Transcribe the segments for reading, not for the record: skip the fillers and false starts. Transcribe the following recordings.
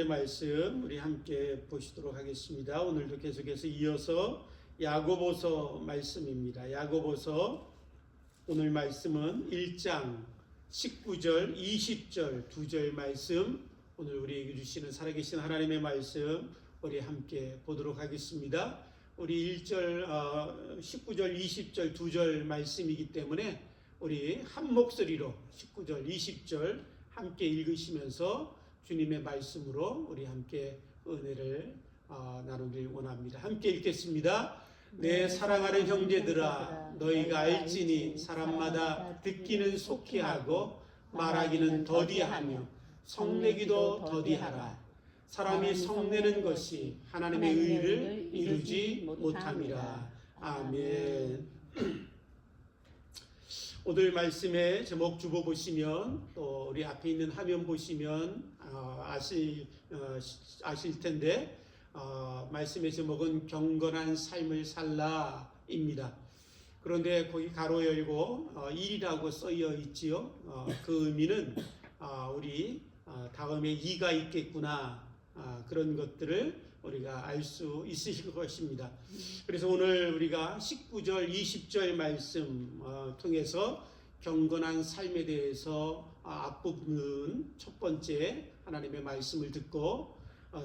말씀 우리 함께 보시도록 하겠습니다. 오늘도 계속해서 이어서 야고보서 말씀입니다. 야고보서 오늘 말씀은 1장 19절 20절 2절 말씀, 오늘 우리에게 주시는 살아계신 하나님의 말씀 우리 함께 보도록 하겠습니다. 우리 1절 19절 20절 2절 말씀이기 때문에 우리 한 목소리로 19절 20절 함께 읽으시면서 주님의 말씀으로 우리 함께 은혜를 나누길 원합니다. 함께 읽겠습니다. 내 사랑하는 형제들아, 너희가 알지니 사람마다 듣기는 속히 하고 말하기는 더디하며 성내기도 더디하라. 사람이 성내는 것이 하나님의 의를 이루지 못함이라. 아멘. 오늘 말씀의 제목 주보 보시면, 또 우리 앞에 있는 화면 보시면 아실 텐데, 말씀의 제목은 경건한 삶을 살라입니다. 그런데 거기 가로 열고 1이라고 쓰여 있지요. 그 의미는 우리 다음에 2가 있겠구나, 그런 것들을 우리가 알 수 있으실 것입니다. 그래서 오늘 우리가 19절 20절 말씀 통해서 경건한 삶에 대해서 앞부분 첫 번째 하나님의 말씀을 듣고,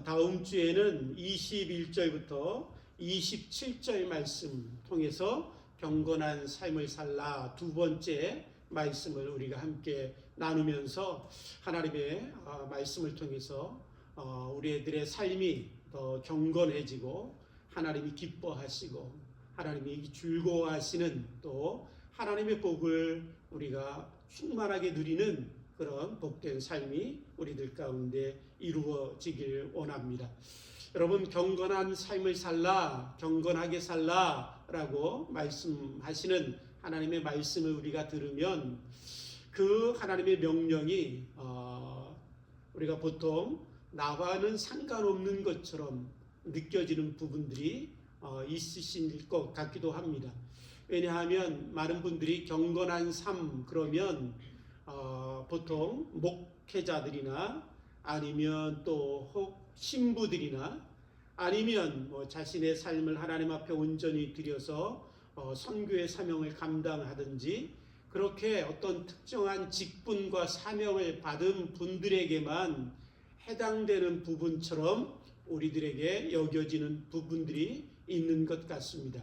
다음 주에는 21절부터 27절 말씀 통해서 경건한 삶을 살라 두 번째 말씀을 우리가 함께 나누면서 하나님의 말씀을 통해서 우리들의 삶이 더 경건해지고 하나님이 기뻐하시고 하나님이 즐거워하시는, 또 하나님의 복을 우리가 충만하게 누리는 그런 복된 삶이 우리들 가운데 이루어지길 원합니다. 여러분, 경건한 삶을 살라, 경건하게 살라라고 말씀하시는 하나님의 말씀을 우리가 들으면 그 하나님의 명령이 우리가 보통 나와는 상관없는 것처럼 느껴지는 부분들이 있으실 것 같기도 합니다. 왜냐하면 많은 분들이 경건한 삶 그러면 보통 목회자들이나 아니면 또 혹 신부들이나 아니면 자신의 삶을 하나님 앞에 온전히 드려서 선교의 사명을 감당하든지, 그렇게 어떤 특정한 직분과 사명을 받은 분들에게만 해당되는 부분처럼 우리들에게 여겨지는 부분들이 있는 것 같습니다.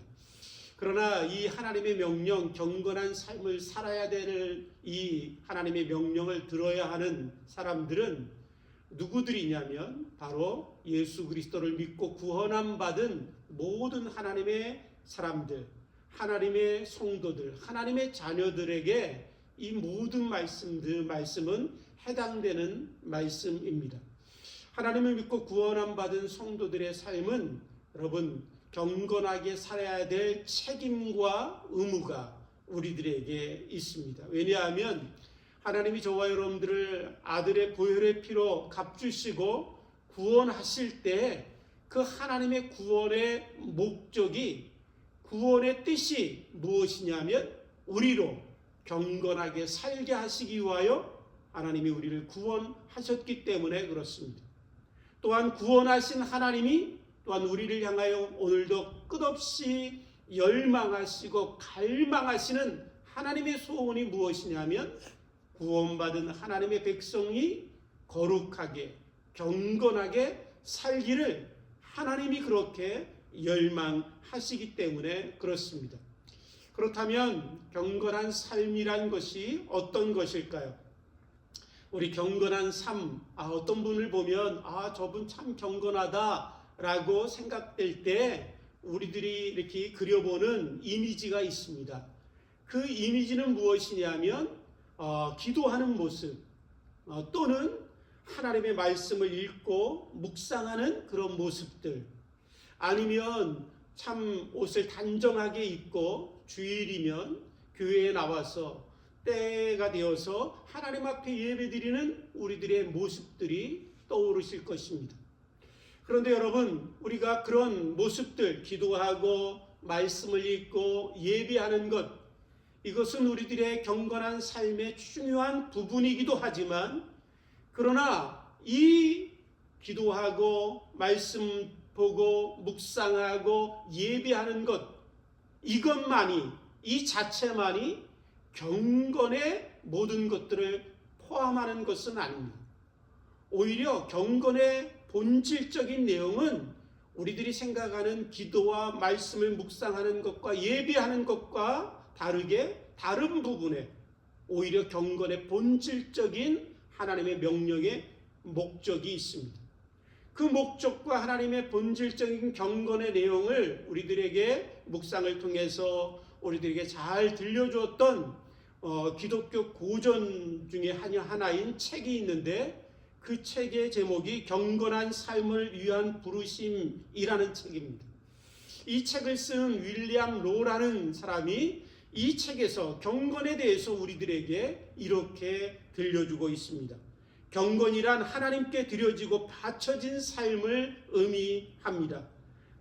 그러나 이 하나님의 명령, 경건한 삶을 살아야 될 이 하나님의 명령을 들어야 하는 사람들은 누구들이냐면 바로 예수 그리스도를 믿고 구원함 받은 모든 하나님의 사람들, 하나님의 성도들, 하나님의 자녀들에게 이 모든 말씀은 해당되는 말씀입니다. 하나님을 믿고 구원함 받은 성도들의 삶은 여러분 경건하게 살아야 될 책임과 의무가 우리들에게 있습니다. 왜냐하면 하나님이 저와 여러분들을 아들의 보혈의 피로 값주시고 구원하실 때 그 하나님의 구원의 목적이, 구원의 뜻이 무엇이냐면 우리로 경건하게 살게 하시기 위하여 하나님이 우리를 구원하셨기 때문에 그렇습니다. 또한 구원하신 하나님이 또한 우리를 향하여 오늘도 끝없이 열망하시고 갈망하시는 하나님의 소원이 무엇이냐면 구원받은 하나님의 백성이 거룩하게 경건하게 살기를 하나님이 그렇게 열망하시기 때문에 그렇습니다. 그렇다면 경건한 삶이란 것이 어떤 것일까요? 우리 경건한 삶, 어떤 분을 보면 저분 참 경건하다라고 생각될 때 우리들이 이렇게 그려보는 이미지가 있습니다. 그 이미지는 무엇이냐면 기도하는 모습, 또는 하나님의 말씀을 읽고 묵상하는 그런 모습들, 아니면 참 옷을 단정하게 입고 주일이면 교회에 나와서 때가 되어서 하나님 앞에 예배드리는 우리들의 모습들이 떠오르실 것입니다. 그런데 여러분, 우리가 그런 모습들, 기도하고 말씀을 읽고 예배하는 것, 이것은 우리들의 경건한 삶의 중요한 부분이기도 하지만, 그러나 이 기도하고 말씀 보고 묵상하고 예배하는 것, 이것만이, 이 자체만이 경건의 모든 것들을 포함하는 것은 아닙니다. 오히려 경건의 본질적인 내용은 우리들이 생각하는 기도와 말씀을 묵상하는 것과 예배하는 것과 다르게 다른 부분에 오히려 경건의 본질적인 하나님의 명령의 목적이 있습니다. 그 목적과 하나님의 본질적인 경건의 내용을 우리들에게 묵상을 통해서 우리들에게 잘 들려주었던 기독교 고전 중에 하나인 책이 있는데, 그 책의 제목이 경건한 삶을 위한 부르심이라는 책입니다. 이 책을 쓴 윌리엄 로라는 사람이 이 책에서 경건에 대해서 우리들에게 이렇게 들려주고 있습니다. 경건이란 하나님께 드려지고 바쳐진 삶을 의미합니다.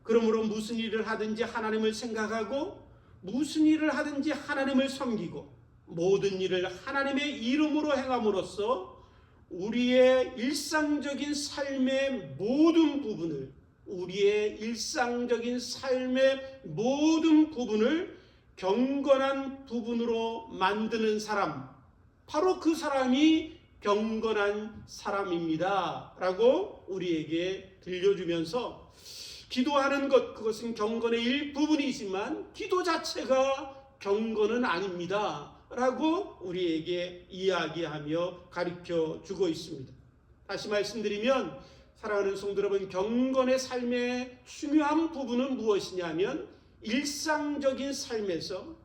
그러므로 무슨 일을 하든지 하나님을 생각하고 무슨 일을 하든지 하나님을 섬기고 모든 일을 하나님의 이름으로 행함으로써 우리의 일상적인 삶의 모든 부분을 경건한 부분으로 만드는 사람, 바로 그 사람이 경건한 사람입니다 라고 우리에게 들려주면서, 기도하는 것, 그것은 경건의 일부분이지만 기도 자체가 경건은 아닙니다 라고 우리에게 이야기하며 가르쳐 주고 있습니다. 다시 말씀드리면, 사랑하는 성도 여러분, 경건의 삶의 중요한 부분은 무엇이냐면 일상적인 삶에서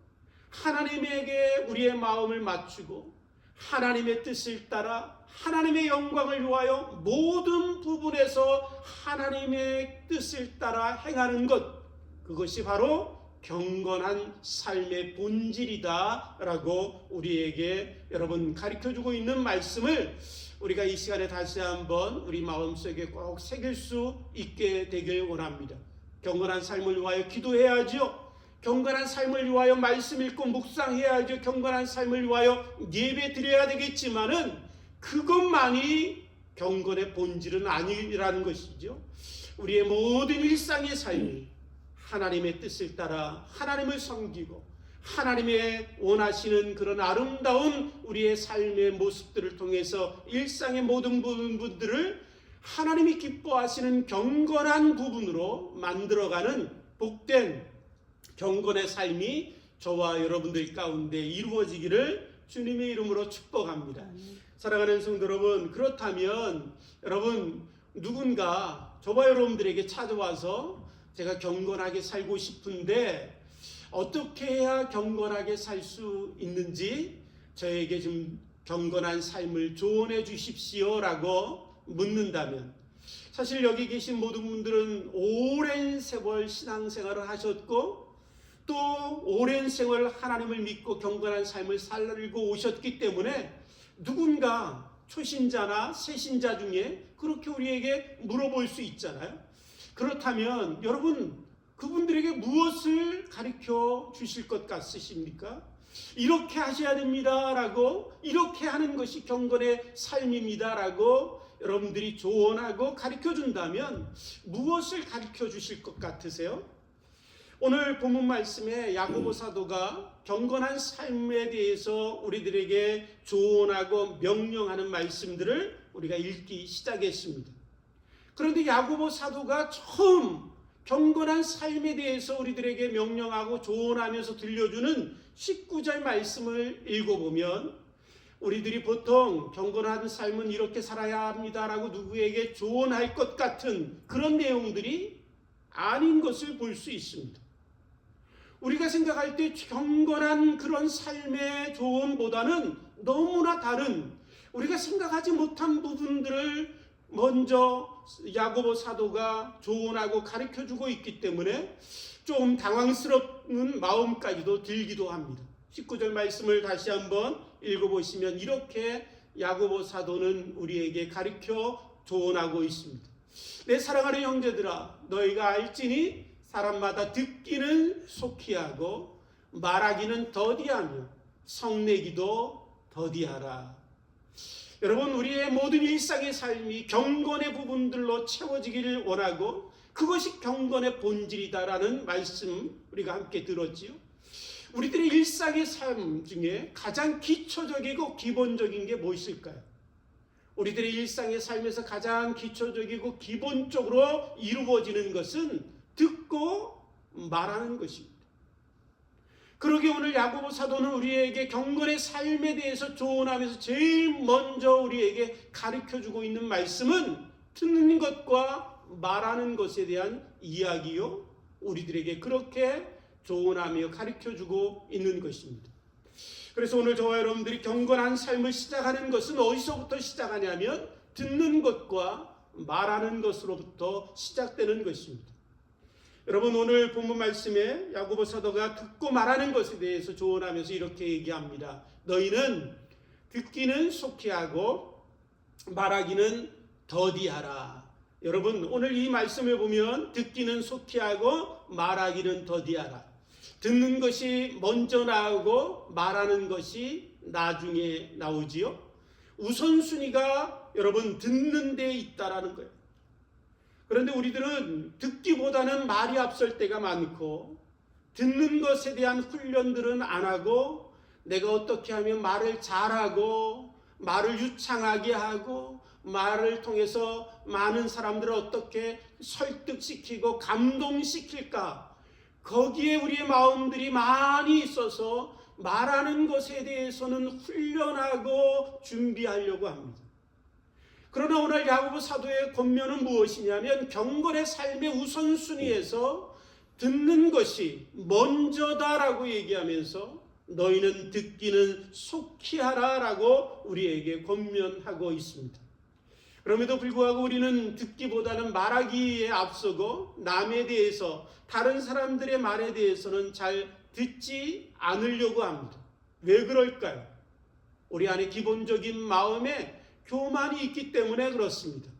하나님에게 우리의 마음을 맞추고 하나님의 뜻을 따라 하나님의 영광을 위하여 모든 부분에서 하나님의 뜻을 따라 행하는 것, 그것이 바로 경건한 삶의 본질이다 라고 우리에게 여러분 가르쳐주고 있는 말씀을 우리가 이 시간에 다시 한번 우리 마음속에 꼭 새길 수 있게 되길 원합니다. 경건한 삶을 위하여 기도해야죠. 경건한 삶을 위하여 말씀 읽고 묵상해야죠. 경건한 삶을 위하여 예배 드려야 되겠지만은 그것만이 경건의 본질은 아니라는 것이죠. 우리의 모든 일상의 삶이 하나님의 뜻을 따라 하나님을 섬기고 하나님의 원하시는 그런 아름다운 우리의 삶의 모습들을 통해서 일상의 모든 부분들을 하나님이 기뻐하시는 경건한 부분으로 만들어가는 복된 경건의 삶이 저와 여러분들 가운데 이루어지기를 주님의 이름으로 축복합니다. 사랑하는 성도 여러분, 그렇다면 여러분, 누군가 저와 여러분들에게 찾아와서 제가 경건하게 살고 싶은데 어떻게 해야 경건하게 살 수 있는지 저에게 좀 경건한 삶을 조언해 주십시오 라고 묻는다면, 사실 여기 계신 모든 분들은 오랜 세월 신앙생활을 하셨고 또 오랜 세월 하나님을 믿고 경건한 삶을 살고 오셨기 때문에 누군가 초신자나 새신자 중에 그렇게 우리에게 물어볼 수 있잖아요. 그렇다면 여러분, 그분들에게 무엇을 가르쳐 주실 것 같으십니까? 이렇게 하셔야 됩니다 라고, 이렇게 하는 것이 경건의 삶입니다 라고 여러분들이 조언하고 가르쳐 준다면 무엇을 가르쳐 주실 것 같으세요? 오늘 본문 말씀에 야고보 사도가 경건한 삶에 대해서 우리들에게 조언하고 명령하는 말씀들을 우리가 읽기 시작했습니다. 그런데 야고보 사도가 처음 경건한 삶에 대해서 우리들에게 명령하고 조언하면서 들려주는 19절 말씀을 읽어보면, 우리들이 보통 경건한 삶은 이렇게 살아야 합니다라고 누구에게 조언할 것 같은 그런 내용들이 아닌 것을 볼 수 있습니다. 우리가 생각할 때 경건한 그런 삶의 조언보다는 너무나 다른, 우리가 생각하지 못한 부분들을 먼저 야고보 사도가 조언하고 가르쳐주고 있기 때문에 좀 당황스러운 마음까지도 들기도 합니다. 19절 말씀을 다시 한번 읽어보시면 이렇게 야고보 사도는 우리에게 가르쳐 조언하고 있습니다. 내 사랑하는 형제들아, 너희가 알지니 사람마다 듣기는 속히 하고 말하기는 더디하며 성내기도 더디하라. 여러분, 우리의 모든 일상의 삶이 경건의 부분들로 채워지기를 원하고 그것이 경건의 본질이다라는 말씀 우리가 함께 들었지요. 우리들의 일상의 삶 중에 가장 기초적이고 기본적인 게 무엇일까요? 우리들의 일상의 삶에서 가장 기초적이고 기본적으로 이루어지는 것은 듣고 말하는 것입니다. 그러기에 오늘 야고보 사도는 우리에게 경건의 삶에 대해서 조언하면서 제일 먼저 우리에게 가르쳐주고 있는 말씀은 듣는 것과 말하는 것에 대한 이야기요, 우리들에게 그렇게 조언하며 가르쳐주고 있는 것입니다. 그래서 오늘 저와 여러분들이 경건한 삶을 시작하는 것은 어디서부터 시작하냐면 듣는 것과 말하는 것으로부터 시작되는 것입니다. 여러분, 오늘 본문 말씀에 야고보 사도가 듣고 말하는 것에 대해서 조언하면서 이렇게 얘기합니다. 너희는 듣기는 속히 하고 말하기는 더디하라. 여러분, 오늘 이 말씀을 보면 듣기는 속히 하고 말하기는 더디하라. 듣는 것이 먼저 나오고 말하는 것이 나중에 나오지요. 우선순위가 여러분 듣는 데 있다라는 거예요. 그런데 우리들은 듣기보다는 말이 앞설 때가 많고 듣는 것에 대한 훈련들은 안 하고 내가 어떻게 하면 말을 잘하고 말을 유창하게 하고 말을 통해서 많은 사람들을 어떻게 설득시키고 감동시킬까, 거기에 우리의 마음들이 많이 있어서 말하는 것에 대해서는 훈련하고 준비하려고 합니다. 그러나 오늘 야고보 사도의 권면은 무엇이냐면 경건의 삶의 우선순위에서 듣는 것이 먼저다라고 얘기하면서 너희는 듣기는 속히 하라라고 우리에게 권면하고 있습니다. 그럼에도 불구하고 우리는 듣기보다는 말하기에 앞서고 남에 대해서, 다른 사람들의 말에 대해서는 잘 듣지 않으려고 합니다. 왜 그럴까요? 우리 안에 기본적인 마음에 교만이 있기 때문에 그렇습니다.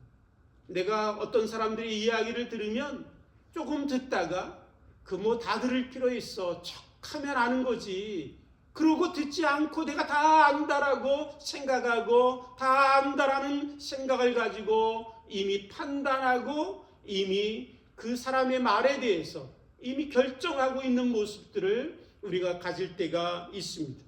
내가 어떤 사람들의 이야기를 들으면 조금 듣다가 그 뭐 다 들을 필요 있어, 척하면 아는 거지, 그러고 듣지 않고 내가 다 안다라고 생각하고 다 안다라는 생각을 가지고 이미 판단하고 이미 그 사람의 말에 대해서 이미 결정하고 있는 모습들을 우리가 가질 때가 있습니다.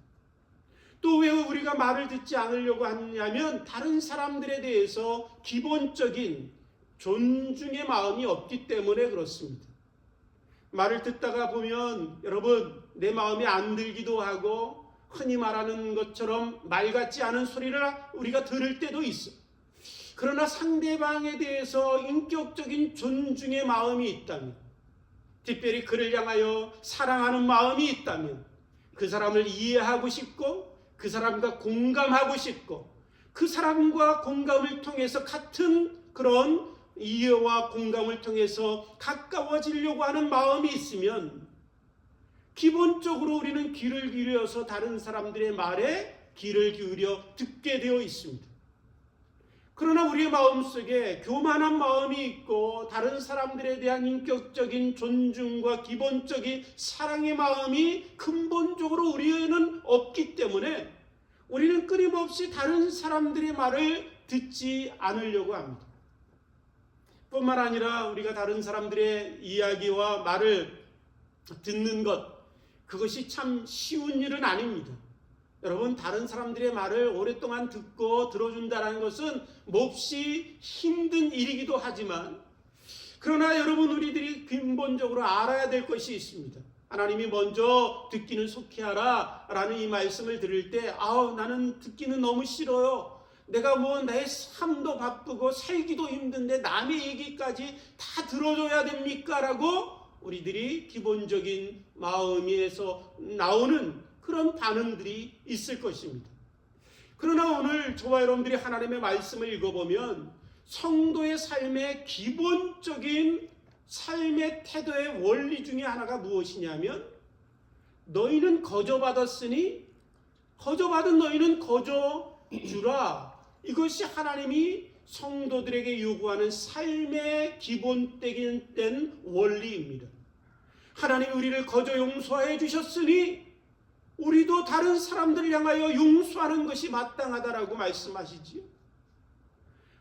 또 왜 우리가 말을 듣지 않으려고 하냐면 다른 사람들에 대해서 기본적인 존중의 마음이 없기 때문에 그렇습니다. 말을 듣다가 보면 여러분, 내 마음에 안 들기도 하고 흔히 말하는 것처럼 말 같지 않은 소리를 우리가 들을 때도 있어. 그러나 상대방에 대해서 인격적인 존중의 마음이 있다면, 특별히 그를 향하여 사랑하는 마음이 있다면 그 사람을 이해하고 싶고 그 사람과 공감하고 싶고 그 사람과 공감을 통해서 같은 그런 이해와 공감을 통해서 가까워지려고 하는 마음이 있으면 기본적으로 우리는 귀를 기울여서 다른 사람들의 말에 귀를 기울여 듣게 되어 있습니다. 그러나 우리의 마음속에 교만한 마음이 있고 다른 사람들에 대한 인격적인 존중과 기본적인 사랑의 마음이 근본적으로 우리에는 없기 때문에 우리는 끊임없이 다른 사람들의 말을 듣지 않으려고 합니다. 뿐만 아니라 우리가 다른 사람들의 이야기와 말을 듣는 것, 그것이 참 쉬운 일은 아닙니다. 여러분, 다른 사람들의 말을 오랫동안 듣고 들어준다는 것은 몹시 힘든 일이기도 하지만, 그러나 여러분, 우리들이 근본적으로 알아야 될 것이 있습니다. 하나님이 먼저 듣기는 속히 하라 라는 이 말씀을 들을 때 나는 듣기는 너무 싫어요. 내가 뭐 내 삶도 바쁘고 살기도 힘든데 남의 얘기까지 다 들어줘야 됩니까? 라고 우리들이 기본적인 마음에서 나오는 그런 반응들이 있을 것입니다. 그러나 오늘 저와 여러분들이 하나님의 말씀을 읽어보면 성도의 삶의 기본적인 삶의 태도의 원리 중에 하나가 무엇이냐면, 너희는 거저받았으니 거저받은 너희는 거저주라. 이것이 하나님이 성도들에게 요구하는 삶의 기본된 원리입니다. 하나님이 우리를 거저 용서해 주셨으니 우리도 다른 사람들을 향하여 용서하는 것이 마땅하다라고 말씀하시지요.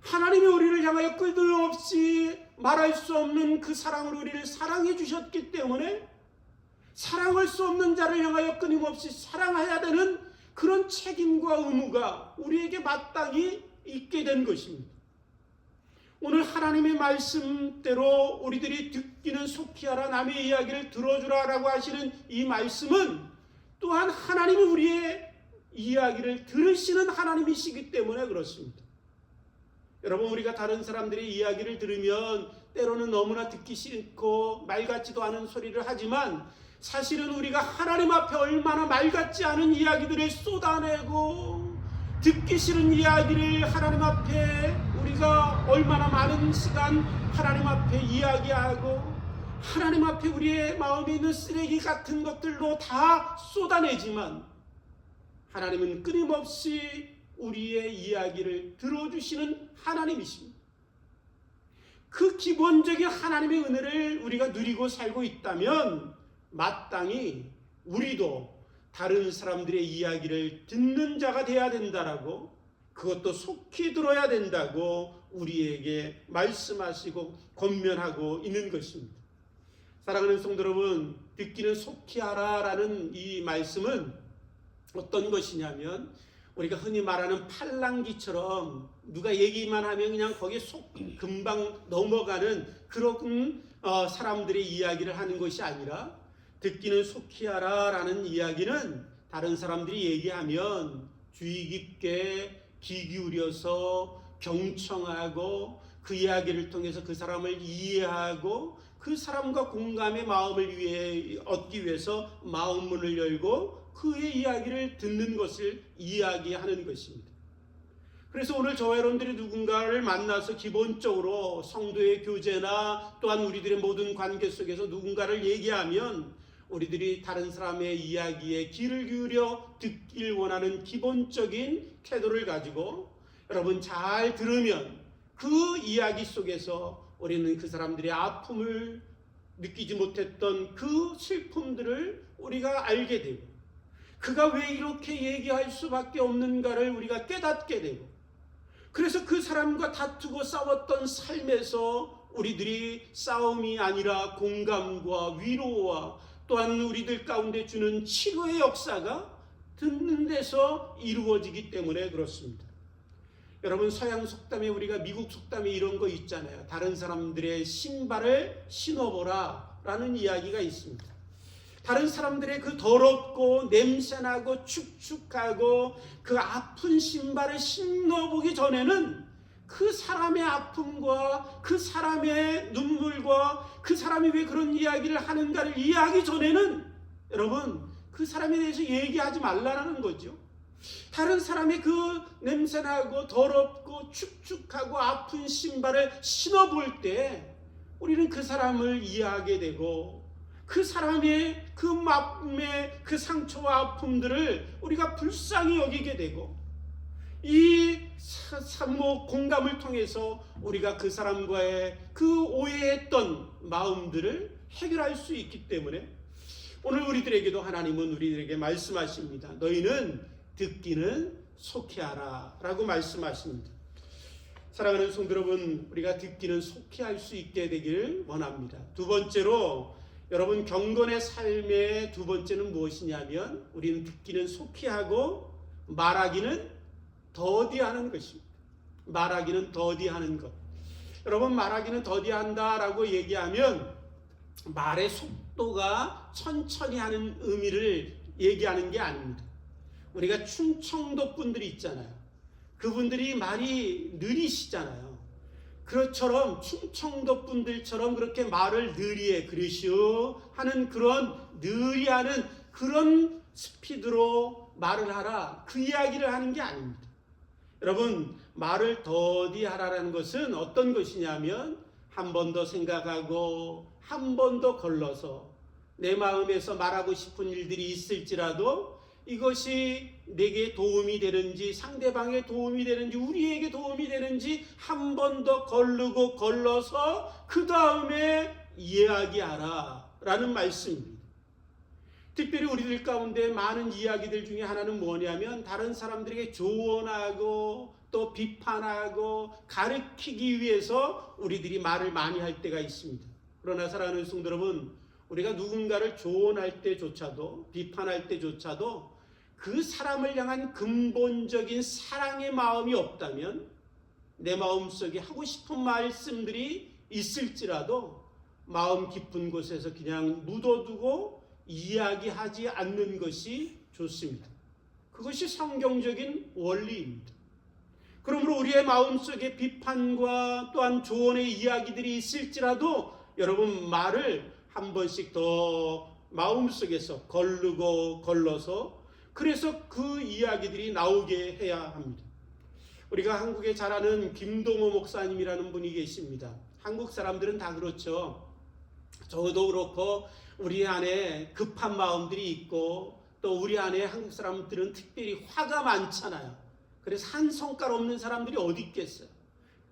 하나님이 우리를 향하여 끊임없이 말할 수 없는 그 사랑으로 우리를 사랑해 주셨기 때문에 사랑할 수 없는 자를 향하여 끊임없이 사랑해야 되는 그런 책임과 의무가 우리에게 마땅히 있게 된 것입니다. 오늘 하나님의 말씀대로 우리들이 듣기는 속히 하라, 남의 이야기를 들어주라 라고 하시는 이 말씀은 또한 하나님이 우리의 이야기를 들으시는 하나님이시기 때문에 그렇습니다. 여러분, 우리가 다른 사람들의 이야기를 들으면 때로는 너무나 듣기 싫고 말 같지도 않은 소리를 하지만 사실은 우리가 하나님 앞에 얼마나 말 같지 않은 이야기들을 쏟아내고 듣기 싫은 이야기를 하나님 앞에 우리가 얼마나 많은 시간 하나님 앞에 이야기하고 하나님 앞에 우리의 마음에 있는 쓰레기 같은 것들로 다 쏟아내지만 하나님은 끊임없이 우리의 이야기를 들어주시는 하나님이십니다. 그 기본적인 하나님의 은혜를 우리가 누리고 살고 있다면 마땅히 우리도 다른 사람들의 이야기를 듣는 자가 되어야 된다라고, 그것도 속히 들어야 된다고 우리에게 말씀하시고 권면하고 있는 것입니다. 사랑하는 성도 여러분, 듣기는 속히 하라라는 이 말씀은 어떤 것이냐면 우리가 흔히 말하는 팔랑귀처럼 누가 얘기만 하면 그냥 거기에 금방 넘어가는 그런 사람들의 이야기를 하는 것이 아니라, 듣기는 속히 하라라는 이야기는 다른 사람들이 얘기하면 주의 깊게 귀 기울여서 경청하고 그 이야기를 통해서 그 사람을 이해하고 그 사람과 공감의 마음을 얻기 위해서 마음 문을 열고 그의 이야기를 듣는 것을 이야기하는 것입니다. 그래서 오늘 저와 여러분들이 누군가를 만나서 기본적으로 성도의 교제나 또한 우리들의 모든 관계 속에서 누군가를 얘기하면 우리들이 다른 사람의 이야기에 귀를 기울여 듣길 원하는 기본적인 태도를 가지고 여러분 잘 들으면 그 이야기 속에서 우리는 그 사람들의 아픔을 느끼지 못했던 그 슬픔들을 우리가 알게 되고 그가 왜 이렇게 얘기할 수밖에 없는가를 우리가 깨닫게 되고, 그래서 그 사람과 다투고 싸웠던 삶에서 우리들이 싸움이 아니라 공감과 위로와 또한 우리들 가운데 주는 치료의 역사가 듣는 데서 이루어지기 때문에 그렇습니다. 여러분, 서양 속담에 우리가 미국 속담에 이런 거 있잖아요. 다른 사람들의 신발을 신어보라 라는 이야기가 있습니다. 다른 사람들의 그 더럽고 냄새나고 축축하고 그 아픈 신발을 신어보기 전에는 그 사람의 아픔과 그 사람의 눈물과 그 사람이 왜 그런 이야기를 하는가를 이해하기 전에는 여러분 그 사람에 대해서 얘기하지 말라는 거죠. 다른 사람의 그 냄새나고 더럽고 축축하고 아픈 신발을 신어볼 때 우리는 그 사람을 이해하게 되고 그 사람의 그 마음의 그 상처와 아픔들을 우리가 불쌍히 여기게 되고 이 공감을 통해서 우리가 그 사람과의 그 오해했던 마음들을 해결할 수 있기 때문에 오늘 우리들에게도 하나님은 우리들에게 말씀하십니다. 너희는 듣기는 속히 하라 라고 말씀하십니다. 사랑하는 성도 여러분, 우리가 듣기는 속히 할 수 있게 되기를 원합니다. 두 번째로 여러분 경건의 삶의 두 번째는 무엇이냐면 우리는 듣기는 속히 하고 말하기는 더디하는 것입니다. 말하기는 더디하는 것. 여러분, 말하기는 더디한다라고 얘기하면 말의 속도가 천천히 하는 의미를 얘기하는 게 아닙니다. 우리가 충청도 분들이 있잖아요. 그분들이 말이 느리시잖아요. 그것처럼 충청도 분들처럼 그렇게 말을 느리해 그러시오 하는 그런 느리하는 그런 스피드로 말을 하라, 그 이야기를 하는 게 아닙니다. 여러분, 말을 더디하라는 것은 어떤 것이냐면 한 번 더 생각하고 한 번 더 걸러서 내 마음에서 말하고 싶은 일들이 있을지라도 이것이 내게 도움이 되는지 상대방에 도움이 되는지 우리에게 도움이 되는지 한 번 더 걸르고 걸러서 그 다음에 이야기하라 라는 말씀입니다. 특별히 우리들 가운데 많은 이야기들 중에 하나는 뭐냐면 다른 사람들에게 조언하고 또 비판하고 가르치기 위해서 우리들이 말을 많이 할 때가 있습니다. 그러나 사랑하는 성도 여러분, 우리가 누군가를 조언할 때조차도 비판할 때조차도 그 사람을 향한 근본적인 사랑의 마음이 없다면 내 마음속에 하고 싶은 말씀들이 있을지라도 마음 깊은 곳에서 그냥 묻어두고 이야기하지 않는 것이 좋습니다. 그것이 성경적인 원리입니다. 그러므로 우리의 마음속에 비판과 또한 조언의 이야기들이 있을지라도 여러분 말을 한 번씩 더 마음속에서 걸르고 걸러서 그래서 그 이야기들이 나오게 해야 합니다. 우리가 한국에 잘 아는 김동호 목사님이라는 분이 계십니다. 한국 사람들은 다 그렇죠. 저도 그렇고 우리 안에 급한 마음들이 있고 또 우리 안에 한국 사람들은 특별히 화가 많잖아요. 그래서 한 성깔 없는 사람들이 어디 있겠어요.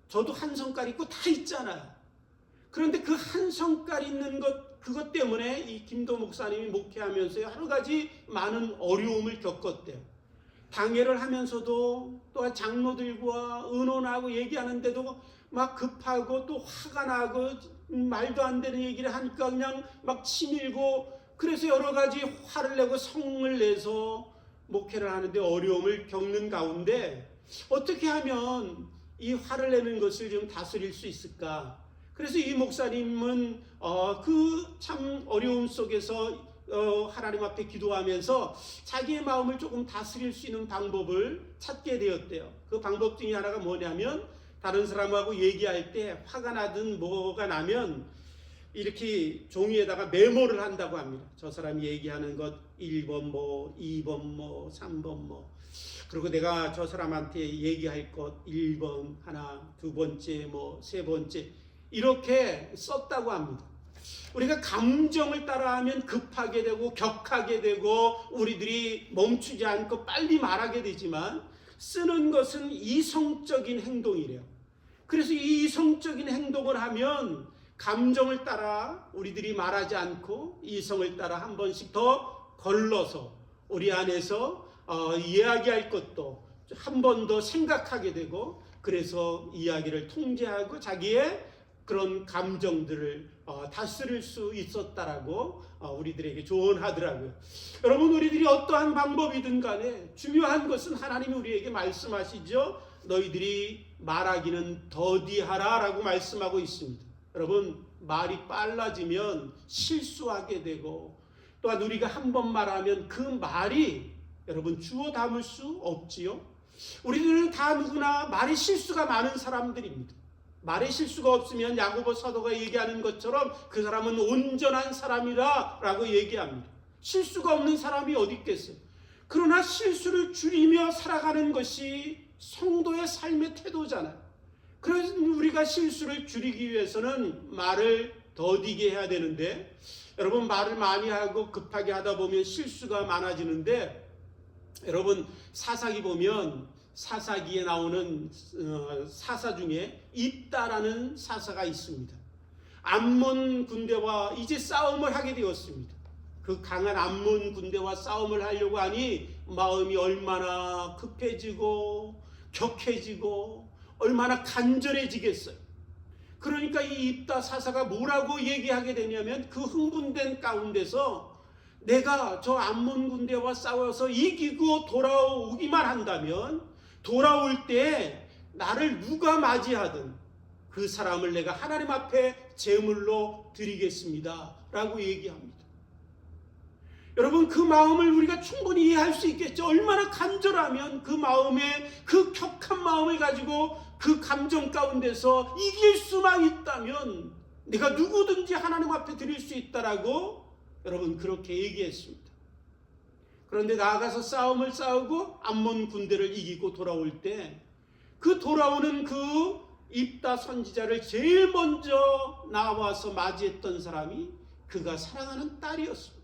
저도 한 성깔 있고 다 있잖아요. 그런데 그 한 성깔 있는 그것 때문에 이 김도 목사님이 목회하면서 여러 가지 많은 어려움을 겪었대요. 당회를 하면서도 또한 장로들과 의논하고 얘기하는데도 막 급하고 또 화가 나고 말도 안 되는 얘기를 하니까 그냥 막 치밀고 그래서 여러 가지 화를 내고 성을 내서 목회를 하는데 어려움을 겪는 가운데 어떻게 하면 이 화를 내는 것을 좀 다스릴 수 있을까? 그래서 이 목사님은 그 참 어려움 속에서 하나님 앞에 기도하면서 자기의 마음을 조금 다스릴 수 있는 방법을 찾게 되었대요. 그 방법 중에 하나가 뭐냐면 다른 사람하고 얘기할 때 화가 나든 뭐가 나면 이렇게 종이에다가 메모를 한다고 합니다. 저 사람이 얘기하는 것 1번 뭐 2번 뭐 3번 뭐 그리고 내가 저 사람한테 얘기할 것 1번 하나 두 번째 뭐 세 번째 이렇게 썼다고 합니다. 우리가 감정을 따라하면 급하게 되고 격하게 되고 우리들이 멈추지 않고 빨리 말하게 되지만 쓰는 것은 이성적인 행동이래요. 그래서 이 이성적인 행동을 하면 감정을 따라 우리들이 말하지 않고 이성을 따라 한 번씩 더 걸러서 우리 안에서 이야기할 것도 한 번 더 생각하게 되고 그래서 이야기를 통제하고 자기의 그런 감정들을 다스릴 수 있었다라고 우리들에게 조언하더라고요. 여러분 우리들이 어떠한 방법이든 간에 중요한 것은 하나님이 우리에게 말씀하시죠. 너희들이 말하기는 더디하라 라고 말씀하고 있습니다. 여러분 말이 빨라지면 실수하게 되고 또한 우리가 한 번 말하면 그 말이 여러분 주워 담을 수 없지요. 우리들은 다 누구나 말에 실수가 많은 사람들입니다. 말에 실수가 없으면 야고보 사도가 얘기하는 것처럼 그 사람은 온전한 사람이라 라고 얘기합니다. 실수가 없는 사람이 어디 있겠어요. 그러나 실수를 줄이며 살아가는 것이 성도의 삶의 태도잖아요. 그래서 우리가 실수를 줄이기 위해서는 말을 더디게 해야 되는데 여러분 말을 많이 하고 급하게 하다 보면 실수가 많아지는데 여러분 사사기 보면 사사기에 나오는 사사 중에 입다라는 사사가 있습니다. 암몬 군대와 이제 싸움을 하게 되었습니다. 그 강한 암몬 군대와 싸움을 하려고 하니 마음이 얼마나 급해지고 격해지고 얼마나 간절해지겠어요. 그러니까 이 입다 사사가 뭐라고 얘기하게 되냐면 그 흥분된 가운데서 내가 저 암몬 군대와 싸워서 이기고 돌아오기만 한다면 돌아올 때 나를 누가 맞이하든 그 사람을 내가 하나님 앞에 제물로 드리겠습니다 라고 얘기합니다. 여러분 그 마음을 우리가 충분히 이해할 수 있겠죠. 얼마나 간절하면 그 마음에 그 격한 마음을 가지고 그 감정 가운데서 이길 수만 있다면 내가 누구든지 하나님 앞에 드릴 수 있다라고 여러분 그렇게 얘기했습니다. 그런데 나아가서 싸움을 싸우고 암몬 군대를 이기고 돌아올 때 그 돌아오는 그 입다 선지자를 제일 먼저 나와서 맞이했던 사람이 그가 사랑하는 딸이었습니다.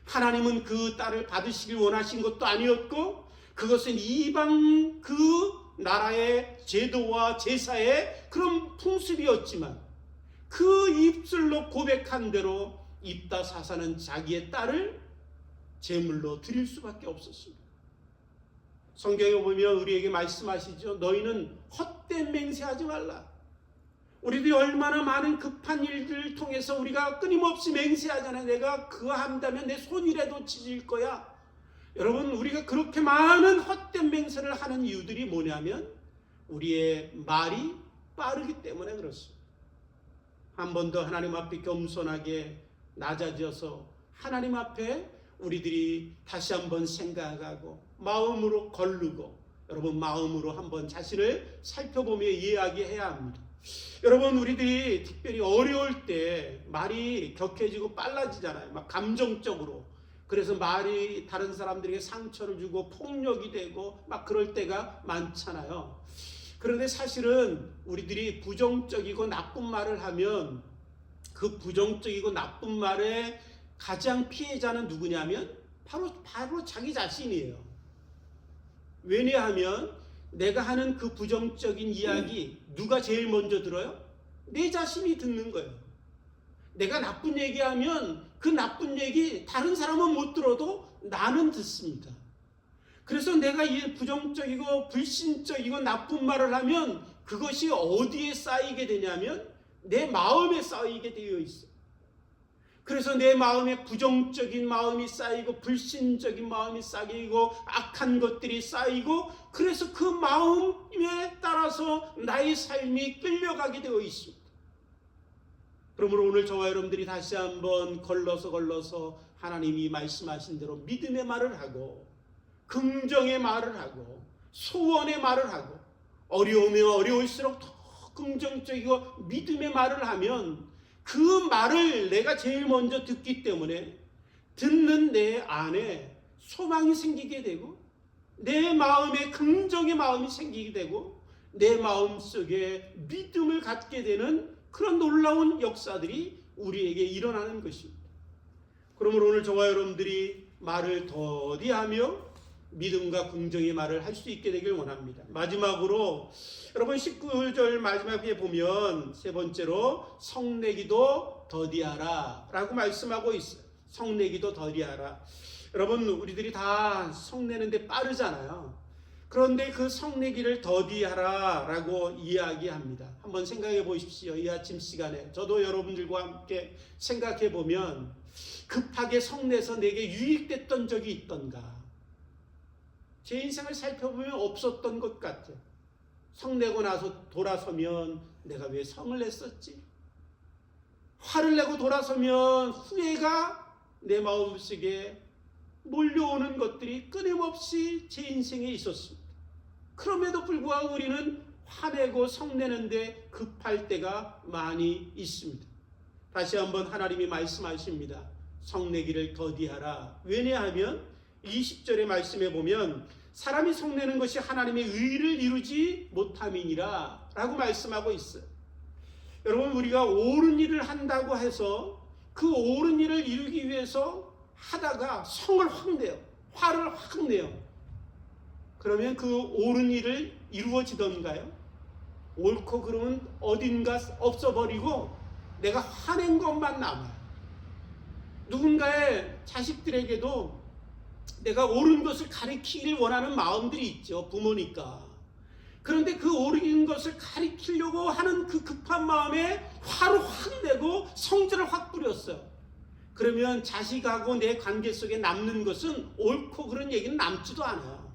하나님은 그 딸을 받으시길 원하신 것도 아니었고 그것은 이방 그 나라의 제도와 제사의 그런 풍습이었지만 그 입술로 고백한 대로 입다 사사는 자기의 딸을 제물로 드릴 수밖에 없었습니다. 성경에 보면 우리에게 말씀하시죠. 너희는 헛된 맹세하지 말라. 우리들이 얼마나 많은 급한 일들을 통해서 우리가 끊임없이 맹세하잖아요. 내가 그거 한다면 내 손이라도 찢을 거야. 여러분, 우리가 그렇게 많은 헛된 맹세를 하는 이유들이 뭐냐면 우리의 말이 빠르기 때문에 그렇습니다. 한 번 더 하나님 앞에 겸손하게 낮아져서 하나님 앞에 우리들이 다시 한번 생각하고 마음으로 거르고, 여러분, 마음으로 한번 자신을 살펴보며 이야기해야 합니다. 여러분, 우리들이 특별히 어려울 때 말이 격해지고 빨라지잖아요. 막 감정적으로. 그래서 말이 다른 사람들에게 상처를 주고 폭력이 되고 막 그럴 때가 많잖아요. 그런데 사실은 우리들이 부정적이고 나쁜 말을 하면 그 부정적이고 나쁜 말의 가장 피해자는 누구냐면 바로 자기 자신이에요. 왜냐하면 내가 하는 그 부정적인 이야기 누가 제일 먼저 들어요? 내 자신이 듣는 거예요. 내가 나쁜 얘기하면 그 나쁜 얘기 다른 사람은 못 들어도 나는 듣습니다. 그래서 내가 이 부정적이고 불신적이고 나쁜 말을 하면 그것이 어디에 쌓이게 되냐면 내 마음에 쌓이게 되어 있어요. 그래서 내 마음에 부정적인 마음이 쌓이고 불신적인 마음이 쌓이고 악한 것들이 쌓이고, 그래서 그 마음에 따라서 나의 삶이 끌려가게 되어 있습니다. 그러므로 오늘 저와 여러분들이 다시 한번 걸러서 하나님이 말씀하신 대로 믿음의 말을 하고 긍정의 말을 하고 소원의 말을 하고 어려우면 어려울수록 더 긍정적이고 믿음의 말을 하면 그 말을 내가 제일 먼저 듣기 때문에 듣는 내 안에 소망이 생기게 되고 내 마음에 긍정의 마음이 생기게 되고 내 마음속에 믿음을 갖게 되는 그런 놀라운 역사들이 우리에게 일어나는 것입니다. 그러므로 오늘 저와 여러분들이 말을 더디하며 믿음과 긍정의 말을 할 수 있게 되길 원합니다. 마지막으로 여러분 19절 마지막에 보면 세 번째로 성내기도 더디하라 라고 말씀하고 있어요. 성내기도 더디하라. 여러분, 우리들이 다 성내는데 빠르잖아요. 그런데 그 성내기를 더디하라 라고 이야기합니다. 한번 생각해 보십시오. 이 아침 시간에 저도 여러분들과 함께 생각해 보면 급하게 성내서 내게 유익됐던 적이 있던가? 제 인생을 살펴보면 없었던 것 같아요. 성내고 나서 돌아서면 내가 왜 성을 냈었지? 화를 내고 돌아서면 후회가 내 마음속에 몰려오는 것들이 끊임없이 제 인생에 있었습니다. 그럼에도 불구하고 우리는 화내고 성내는데 급할 때가 많이 있습니다. 다시 한번 하나님이 말씀하십니다. 성내기를 더디하라. 왜냐하면 20절의 말씀에 보면 사람이 성내는 것이 하나님의 의를 이루지 못함이니라 라고 말씀하고 있어요. 여러분, 우리가 옳은 일을 한다고 해서 그 옳은 일을 이루기 위해서 하다가 성을 확 내요. 화를 확 내요. 그러면 그 옳은 일을 이루어지던가요? 옳고 그름은 어딘가 없어버리고 내가 화낸 것만 남아요. 누군가의 자식들에게도 내가 옳은 것을 가르치길 원하는 마음들이 있죠. 부모니까. 그런데 그 옳은 것을 가르치려고 하는 그 급한 마음에 화를 확 내고 성질을 확 부렸어요. 그러면 자식하고 내 관계 속에 남는 것은 옳고 그런 얘기는 남지도 않아요.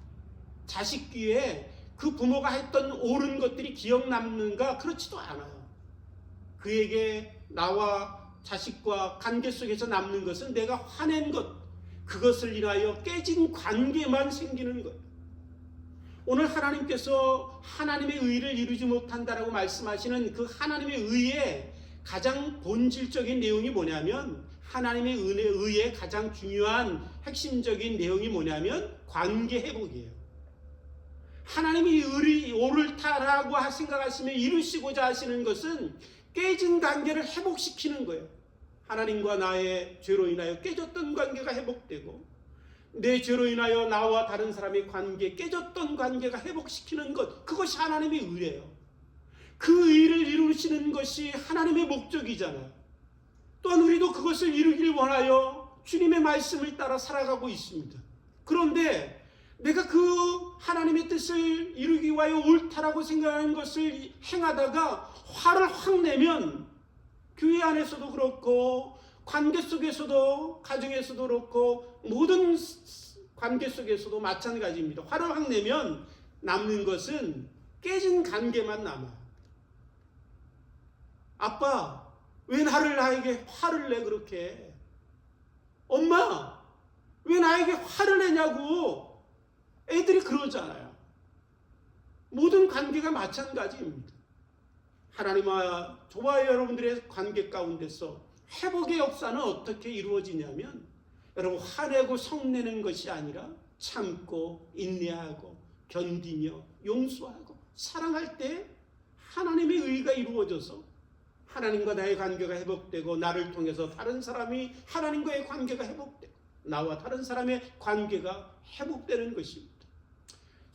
자식 귀에 그 부모가 했던 옳은 것들이 기억 남는가? 그렇지도 않아요. 그에게 나와 자식과 관계 속에서 남는 것은 내가 화낸 것, 그것을 인하여 깨진 관계만 생기는 거예요. 오늘 하나님께서 하나님의 의를 이루지 못한다라고 말씀하시는 그 하나님의 의의 가장 본질적인 내용이 뭐냐면, 하나님의 의의 가장 중요한 핵심적인 내용이 뭐냐면 관계 회복이에요. 하나님이 의를 옳다라고 생각하시며 이루시고자 하시는 것은 깨진 관계를 회복시키는 거예요. 하나님과 나의 죄로 인하여 깨졌던 관계가 회복되고 내 죄로 인하여 나와 다른 사람의 관계, 깨졌던 관계가 회복시키는 것, 그것이 하나님의 의예요. 그 의를 이루시는 것이 하나님의 목적이잖아요. 또한 우리도 그것을 이루길 원하여 주님의 말씀을 따라 살아가고 있습니다. 그런데 내가 그 하나님의 뜻을 이루기 위하여 옳다라고 생각하는 것을 행하다가 화를 확 내면 교회 안에서도 그렇고 관계 속에서도 가정에서도 그렇고 모든 관계 속에서도 마찬가지입니다. 화를 확 내면 남는 것은 깨진 관계만 남아요. 아빠, 왜 나에게 화를 내 그렇게? 엄마, 왜 나에게 화를 내냐고 애들이 그러잖아요. 모든 관계가 마찬가지입니다. 하나님과 저와 여러분들의 관계 가운데서 회복의 역사는 어떻게 이루어지냐면 여러분 화내고 성내는 것이 아니라 참고 인내하고 견디며 용서하고 사랑할 때 하나님의 의가 이루어져서 하나님과 나의 관계가 회복되고 나를 통해서 다른 사람이 하나님과의 관계가 회복되고 나와 다른 사람의 관계가 회복되는 것입니다.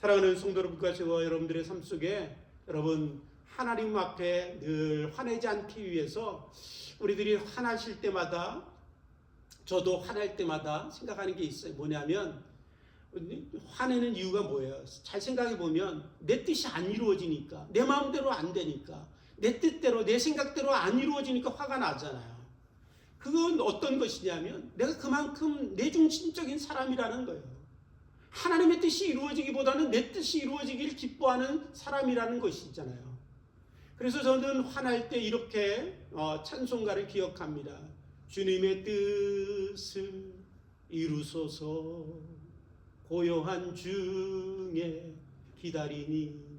사랑하는 성도 여러분과 저와 여러분들의 삶 속에 여러분 하나님 앞에 늘 화내지 않기 위해서 우리들이 화나실 때마다 저도 화날 때마다 생각하는 게 있어요. 뭐냐면 화내는 이유가 뭐예요? 잘 생각해 보면 내 뜻이 안 이루어지니까 내 마음대로 안 되니까 내 뜻대로 내 생각대로 안 이루어지니까 화가 나잖아요. 그건 어떤 것이냐면 내가 그만큼 내중심적인 사람이라는 거예요. 하나님의 뜻이 이루어지기보다는 내 뜻이 이루어지길 기뻐하는 사람이라는 것이잖아요. 그래서 저는 화날 때 이렇게 찬송가를 기억합니다. 주님의 뜻을 이루소서 고요한 중에 기다리니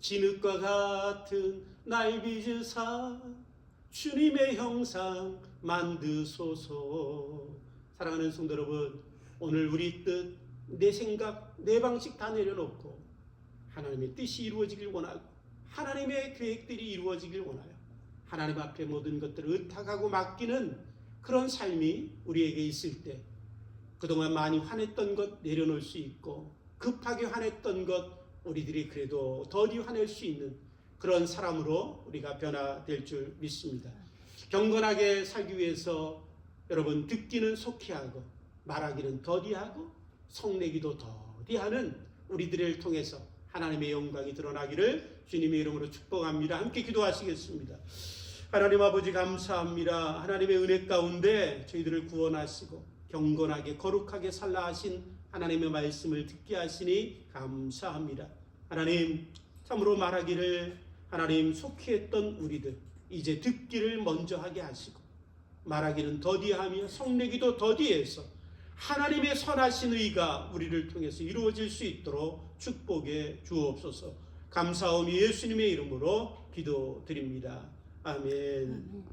진흙과 같은 날 빚으사 주님의 형상 만드소서. 사랑하는 성도 여러분, 오늘 우리 뜻, 내 생각, 내 방식 다 내려놓고 하나님의 뜻이 이루어지길 원하고 하나님의 계획들이 이루어지길 원하여 하나님 앞에 모든 것들을 의탁하고 맡기는 그런 삶이 우리에게 있을 때 그동안 많이 화냈던 것 내려놓을 수 있고 급하게 화냈던 것 우리들이 그래도 덜이 화낼 수 있는 그런 사람으로 우리가 변화될 줄 믿습니다. 경건하게 살기 위해서 여러분 듣기는 속히 하고 말하기는 더디 하고 성내기도 더디 하는 우리들을 통해서 하나님의 영광이 드러나기를 주님의 이름으로 축복합니다. 함께 기도하시겠습니다. 하나님 아버지 감사합니다. 하나님의 은혜 가운데 저희들을 구원하시고 경건하게 거룩하게 살라 하신 하나님의 말씀을 듣게 하시니 감사합니다. 하나님 참으로 말하기를 하나님 속히 했던 우리들 이제 듣기를 먼저 하게 하시고 말하기는 더디하며 성내기도 더디해서 하나님의 선하신 의가 우리를 통해서 이루어질 수 있도록 축복해 주옵소서. 감사하오니 예수님의 이름으로 기도드립니다. 아멘.